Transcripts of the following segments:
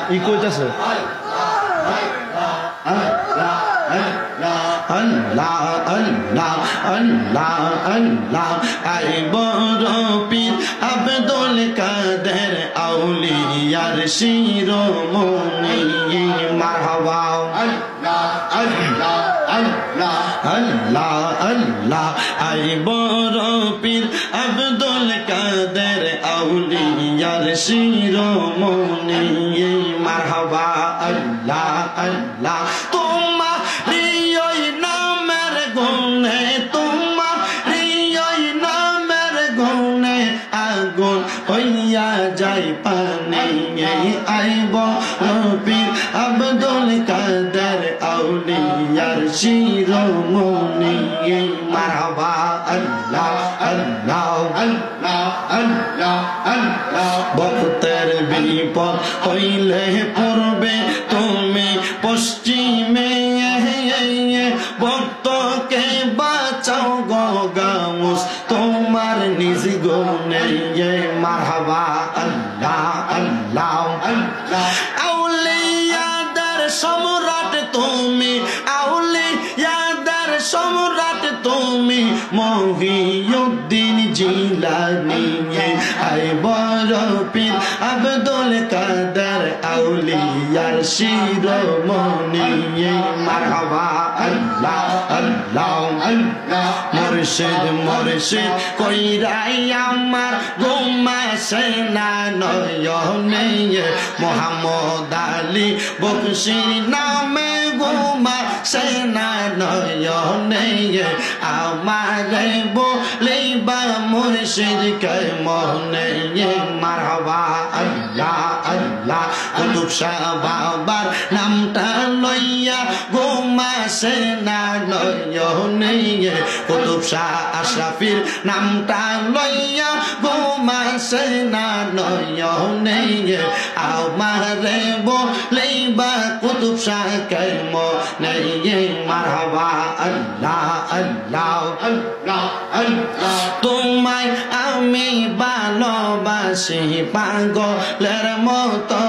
ই কইতাছে আল্লাহ আল্লাহ আল্লাহ আল্লাহ আই বড় পীর আব্দুল কাদের আউলিয়ার শিরোমণি মারহাবা আল্লাহ আল্লাহ আল্লাহ আল্লাহ আল্লাহ আই বড় পীর আব্দুল কাদের আউলিয়ার শিরোমণি মারহাবা আল্লাহ আল্লাহ যাই পানি আইব পীর আব্দুল কাদের আউলিয়ার শিরোমণি মারহাবা আল্লাহ আল্লাহ আল্লাহ আল্লাহ আল্লাহ ভক্তের বিপদ হইলে পূর্বে তুমি পশ্চিমে ভক্তকে বাঁচাও গো গাউস তোমার নিজ গুণে মারহাবা আল্লাহ আল্লাহ আল্লাহ আউলিয়াদের সম্রাট তুমি আউলিয়াদের সম্রাট তুমি মহিউদ্দিন জিলানী আই বড় পীর আব্দুল কাদের আউলিয়ার শিরোমণি মারহাবা আল্লাহ আল্লাহ আল্লাহ মুর্শিদ মুর্শিদ কইরাই আমার ঘুমাসে না নয়নে মোহাম্মদ আলী বকশির নামে ঘুমাসে না নয়নে আমারে বলিবা মুর্শিদ কে মনে মারহাবা আল্লাহ আল্লাহ কুতুব শাহ বাবার নামটা লইয়া ঘুমাসে না নয়নে কুতুব শাহ আশরাফির নামটা লইয়া ঘুমাসে না নয়নে আমারে বলিবা কুতুব শাহ কে মনে মারহাবা আল্লাহ আল্লাহ আল্লাহ আল্লাহ তোমায় আমি ভালোবাসি পাগলের মতো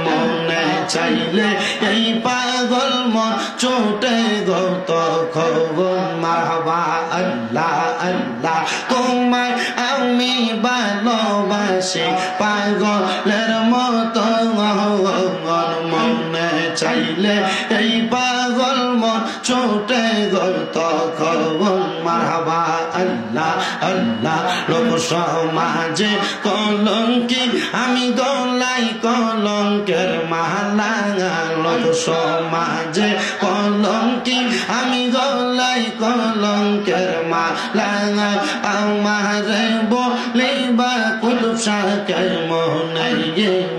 মনে চাইলে এই পাগল মন ছুটে গো তখন মারহাবা আল্লাহ আল্লাহ তোমায় আমি ভালোবাসি পাগলের মতো মনে চাইলে এই পাগল মন ছুটে গো তখন মারহাবা আল্লাহ আল্লাহ লোক সমাজে কলঙ্কি আমি গলাই কলঙ্কের মালা লোক সমাজে কলঙ্কি আমি গলাই কলঙ্কের মালা আমারে বলিবা কুতুব শাহ কে মনে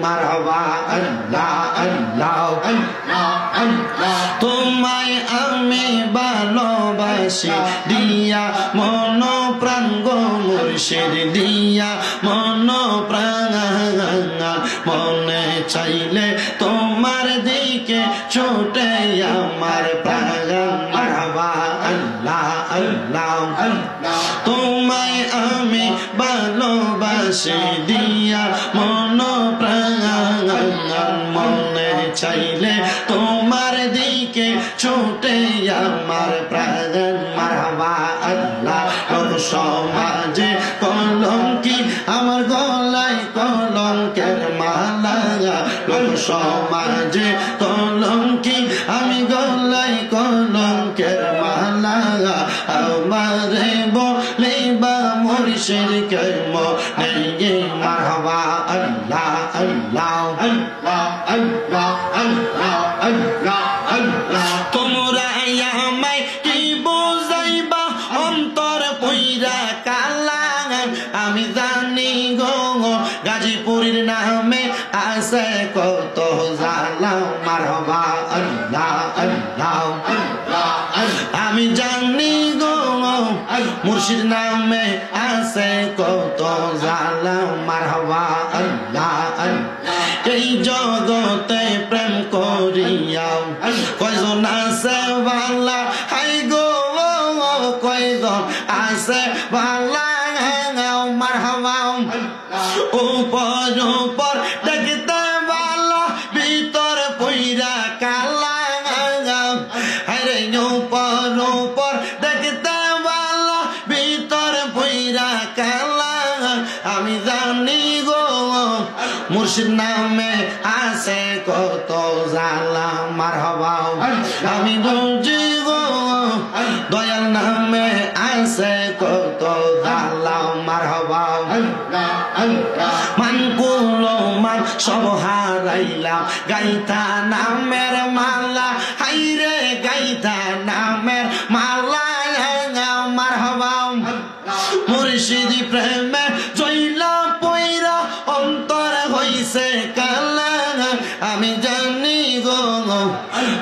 মারহাবা আল্লাহ আল্লাহ আল্লাহ আল্লাহ তোমায় আমি ভালোবাসি দিয়া মন প্রাণ গো মুর্শিদ দিয়া মন প্রাণ মনে চাইলে তোমার দিকে ছোটে আমার প্রাণ মারহাবা আল্লাহ আল্লাহ আল্লাহ তোমায় আমি ভালোবাসি দিয়া মন প্রাণ মনে চাইলে তোমার দিকে ছোটে আমার প্রাণ মারহাবা আল্লাহ লোক সমাজে কলঙ্কি আমার গলায় কলঙ্কের মালা লোক সমাজে কলঙ্কি আমি গলায় কলঙ্কের মালা আমারে বলিবা মুর্শিদ কে মনে মারহাবা আল্লাহ আল্লাহ আল্লাহ আল্লাহ আল্লাহ আল্লাহ আল্লাহ তোমরা আমায় কি বুঝাইবা অন্তর পইরা কালা আমি জানি গো গাজীপুরের নামে আছে কত জালা মারহাবা আল্লাহ আল্লাহ আল্লাহ আমি জানি গো মুর্শিদ নামে আছে কত জালা মারহাবা আল্লাহ আল্লাহ এই জগতে প্রেম করিয়া কয়জন আছে ভালা হাই গো কয়জন আছে ভালা মারহাবা উপর উপর দেখতে আমি জানি গো মুর্শিদ নামে আছে কত জ্বালা মারহাবা আমি বুঝি গো দয়াল নামে আছে কত জ্বালা মারহাবা মানকুলো মান সব হারাইলাম গাইতা নামের মালা হাইরে গাইতা নামের মালা মারহাবা মুর্শিদ প্রেমে জইলা পয়রা অন্তর হইছে কালা আমি জানি গো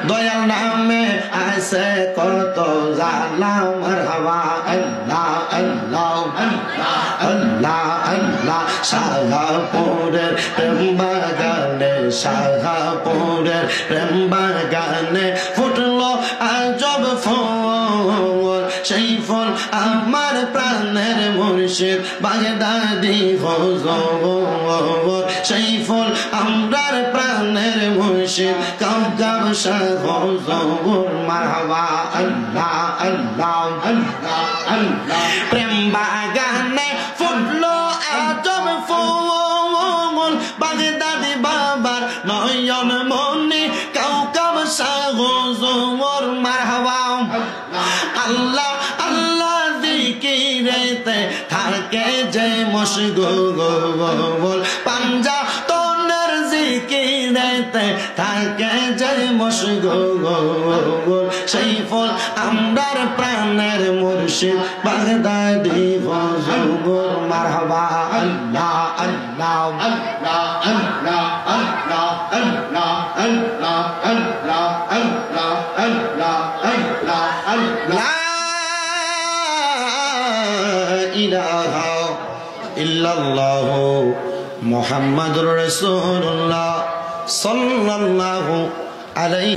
দয়াল নামে আছে কত জ্বালা মারহাবা আল্লাহ আল্লাহ আল্লাহ আল্লাহ শাহপুরের প্রেম বাগানে শাহপুরের প্রেম বাগানে ফুটলো আজব ফুল সেই ফুল আমার প্রাণের মুর্শিদ বাগদাদি হুজুর সেই ফুল আমরার প্রাণের মুর্শিদ কামকাম শাহ হুজুর মারহাবা আল্লাহ আল্লাহ আল্লাহ আল্লাহ প্রেম বাগানে ফুটলো আজব ফুল বাগদাদি বাবার নয়ন মনি কামকাম শাহ হুজুর মারহাবা আল্লাহ আল্লাহ জিকিরেতে থাকে যে মশগুল পাঞ্জা তোনের জিকিরেতে থাকে যে মশগুল সেই ফল আমরার প্রাণের মুর্শিদ বাগদাদি হুজুর মারহাবা আল্লাহ আল্লাহ আল্লাহ আল্লাহ আল্লাহ আল্লাহ আল্লাহ আল্লাহ আল্লাহ আল্লাহ আল্লাহ আল্লাহ ইলাহা ইল্লাল্লাহ মুহাম্মাদুর রাসূলুল্লাহ সাল্লাল্লাহু আলাইহি